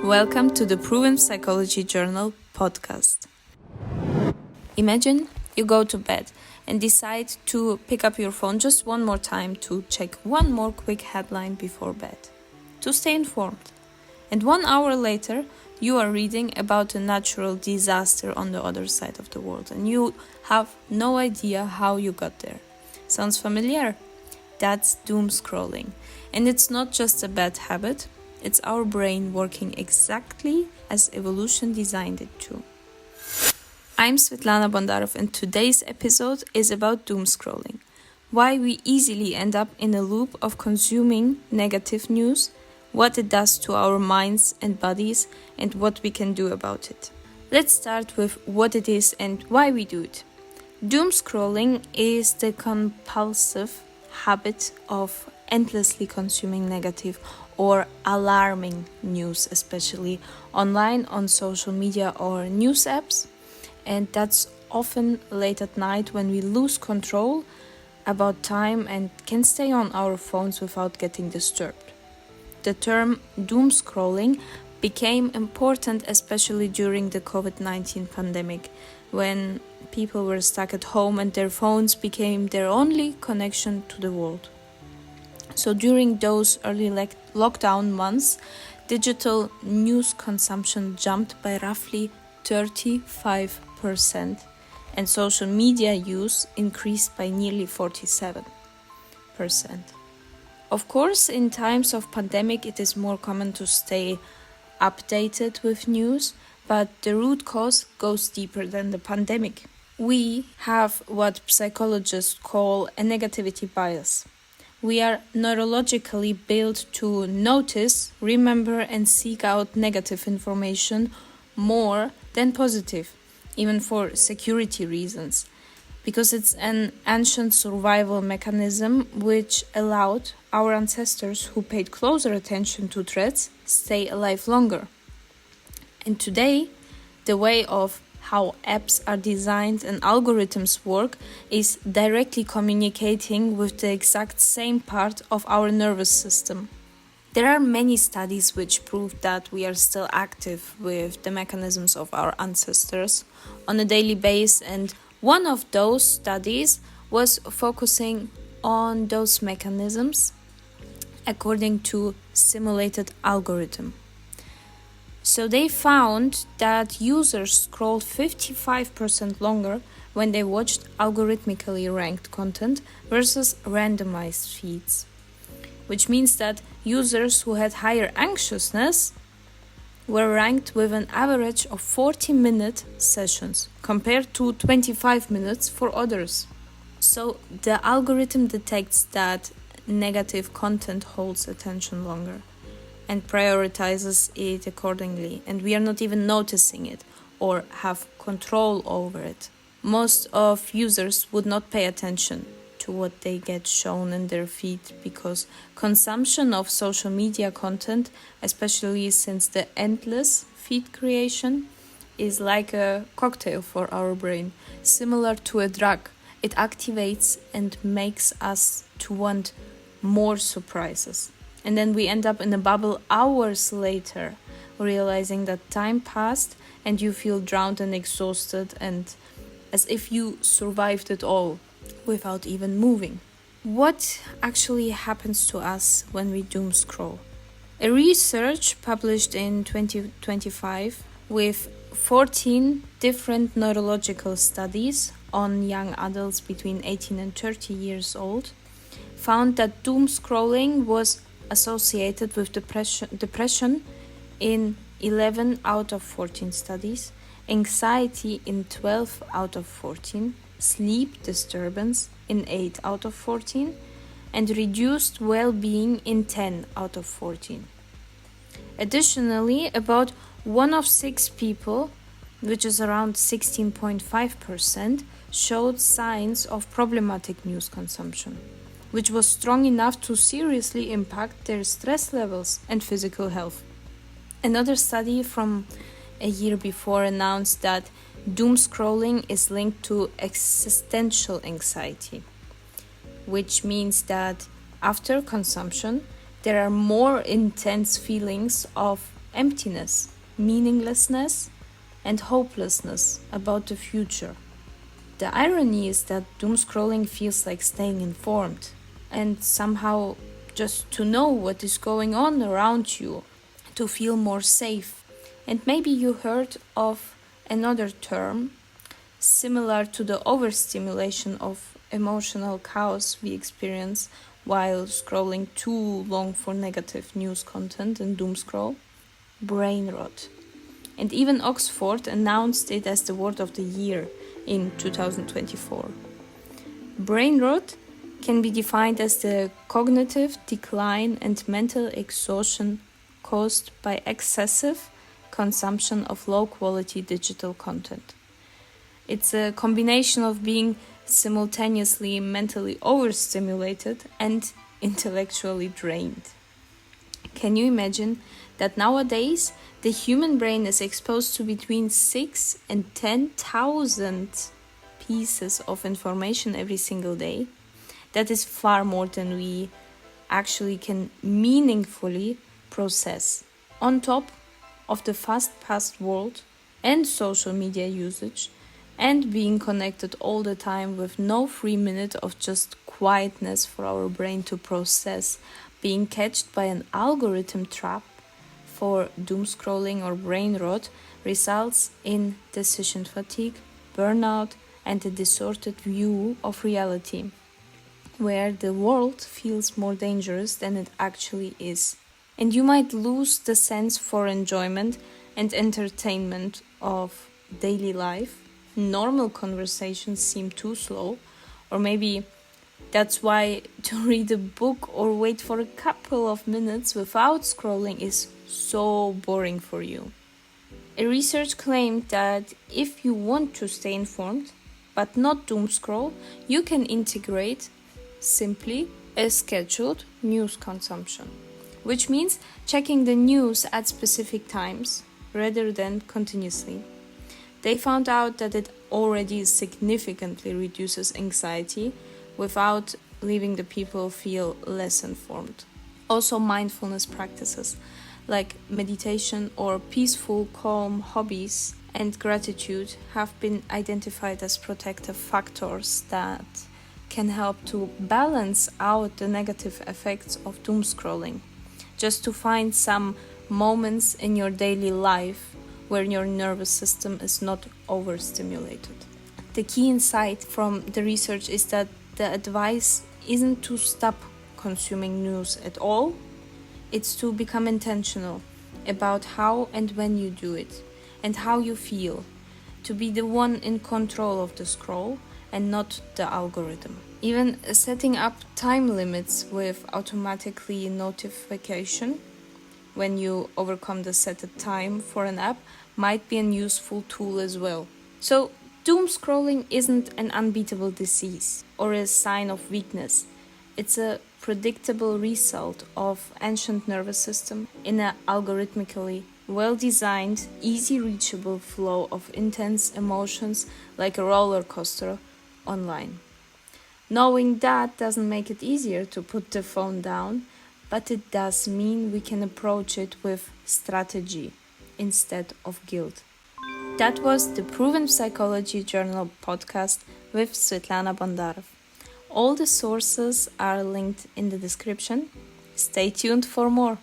Welcome to the Proven Psychology Journal podcast. Imagine you go to bed and decide to pick up your phone just one more time to check one more quick headline before bed, to stay informed. And 1 hour later, you are reading about a natural disaster on the other side of the world and you have no idea how you got there. Sounds familiar? That's doomscrolling. And it's not just a bad habit, it's our brain working exactly as evolution designed it to. I'm Svetlana Bondarev and today's episode is about doomscrolling. Why we easily end up in a loop of consuming negative news, what it does to our minds and bodies, and what we can do about it. Let's start with what it is and why we do it. Doomscrolling is the compulsive habit of endlessly consuming negative or alarming news, especially online, on social media or news apps. And that's often late at night when we lose control about time and can stay on our phones without getting disturbed. The term doomscrolling became important especially during the COVID-19 pandemic, when people were stuck at home and their phones became their only connection to the world. So during those early lockdown months, digital news consumption jumped by roughly 35%, and social media use increased by nearly 47%. Of course, in times of pandemic, it is more common to stay updated with news, but the root cause goes deeper than the pandemic. We have what psychologists call a negativity bias. We are neurologically built to notice, remember, and seek out negative information more than positive, even for security reasons, because it's an ancient survival mechanism which allowed our ancestors who paid closer attention to threats stay alive longer. And today, the way of how apps are designed and algorithms work is directly communicating with the exact same part of our nervous system. There are many studies which prove that we are still active with the mechanisms of our ancestors on a daily basis, and one of those studies was focusing on those mechanisms according to simulated algorithm. So they found that users scrolled 55% longer when they watched algorithmically ranked content versus randomized feeds, which means that users who had higher anxiousness were ranked with an average of 40-minute sessions compared to 25 minutes for others. So the algorithm detects that negative content holds attention longer and prioritizes it accordingly, and we are not even noticing it or have control over it. Most of users would not pay attention to what they get shown in their feed because consumption of social media content, especially since the endless feed creation, is like a cocktail for our brain, similar to a drug. It activates and makes us to want more surprises. And then we end up in a bubble hours later, realizing that time passed and you feel drowned and exhausted and as if you survived it all without even moving. What actually happens to us when we doom scroll? A research published in 2025 with 14 different neurological studies on young adults between 18 and 30 years old found that doom scrolling was associated with depression in 11 out of 14 studies, anxiety in 12 out of 14, sleep disturbance in 8 out of 14, and reduced well-being in 10 out of 14. Additionally, about 1 of 6 people, which is around 16.5%, showed signs of problematic news consumption, which was strong enough to seriously impact their stress levels and physical health. Another study from a year before announced that doom scrolling is linked to existential anxiety, which means that after consumption, there are more intense feelings of emptiness, meaninglessness, and hopelessness about the future. The irony is that doomscrolling feels like staying informed and somehow just to know what is going on around you, to feel more safe. And maybe you heard of another term similar to the overstimulation of emotional chaos we experience while scrolling too long for negative news content and doomscroll: brain rot. And even Oxford announced it as the word of the year in 2024. Brain rot can be defined as the cognitive decline and mental exhaustion caused by excessive consumption of low-quality digital content. It's a combination of being simultaneously mentally overstimulated and intellectually drained. Can you imagine that nowadays the human brain is exposed to between 6 and 10,000 pieces of information every single day? That is far more than we actually can meaningfully process. On top of the fast-paced world and social media usage, and being connected all the time with no free minute of just quietness for our brain to process, being catched by an algorithm trap for doomscrolling or brain rot results in decision fatigue, burnout, and a distorted view of reality, where the world feels more dangerous than it actually is. And you might lose the sense for enjoyment and entertainment of daily life. Normal conversations seem too slow, or maybe that's why to read a book or wait for a couple of minutes without scrolling is so boring for you. A research claimed that if you want to stay informed, but not doom scroll, you can integrate simply a scheduled news consumption, which means checking the news at specific times rather than continuously. They found out that it already significantly reduces anxiety without leaving the people feel less informed. Also, mindfulness practices like meditation or peaceful, calm hobbies and gratitude have been identified as protective factors that can help to balance out the negative effects of doom scrolling. Just to find some moments in your daily life where your nervous system is not overstimulated. The key insight from the research is that the advice isn't to stop consuming news at all, it's to become intentional about how and when you do it and how you feel, to be the one in control of the scroll and not the algorithm. Even setting up time limits with automatically notification when you overcome the set time for an app might be a useful tool as well. So, doom scrolling isn't an unbeatable disease or a sign of weakness. It's a predictable result of ancient nervous system in an algorithmically well-designed, easy-reachable flow of intense emotions like a roller coaster online. Knowing that doesn't make it easier to put the phone down, but it does mean we can approach it with strategy instead of guilt. That was the Proven Psychology Journal podcast with Svetlana Bondarev. All the sources are linked in the description. Stay tuned for more.